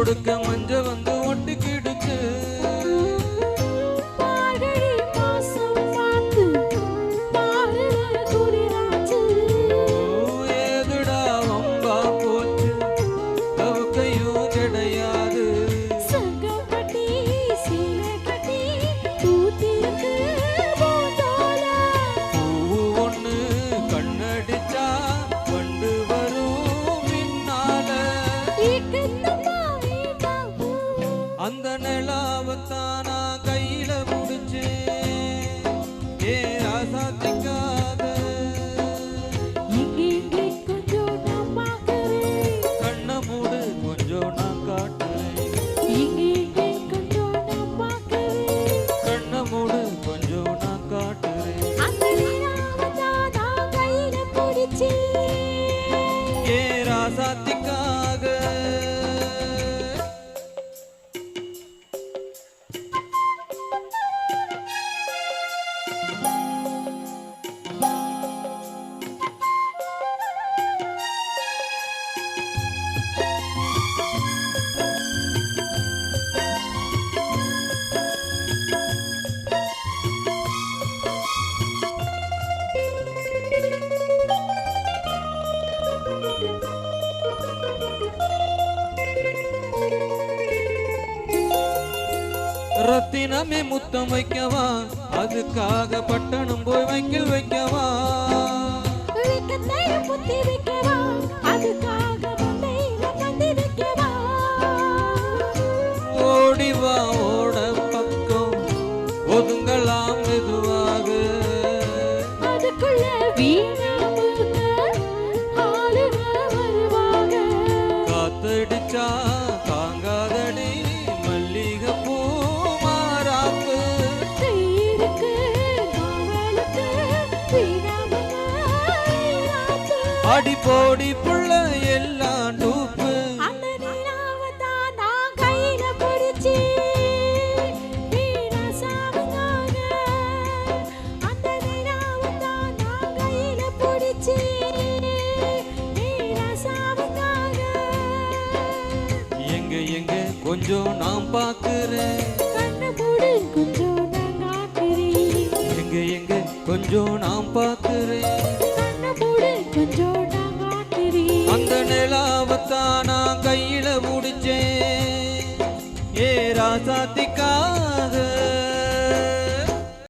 கொடுக்க மஞ்ச வந்து ஒட்டிக்கிடுச்சு. ஏதுடா வம்பா போச்சு தவுக்கையும் கிடையாது. பூ ஒண்ணு கண்ணடிச்சா வண்டு வரும் பின்னால. அந்த நிலாவத்தான் நான் கையில முடிச்சேன் ஏ ராசாத்திக்காக. கண்ண மூடு கொஞ்சம் நான் காட்டுறேன். கண்ண மூடு கொஞ்சம் நான் காட்டுறேன் ஏ ராசாத்திக்காக. ரத்தினமே முத்தம் வைக்கவா அதுக்காக பட்டணம் போய் வைக்கல் வைக்கவா. ஓடிவா ஓட பக்கம் ஒதுங்கலாம் மெதுவாக. காத்தடிச்சா தாங்காதடி மல்லிகை பூ மாறாப்பு. அடி போடி புள்ள எல்லாம் டூப்பு. எங்க எங்க கொஞ்சம் நான் பாக்குறேன். எங்க எங்க கொஞ்சம் நான் பாக்குறேன்.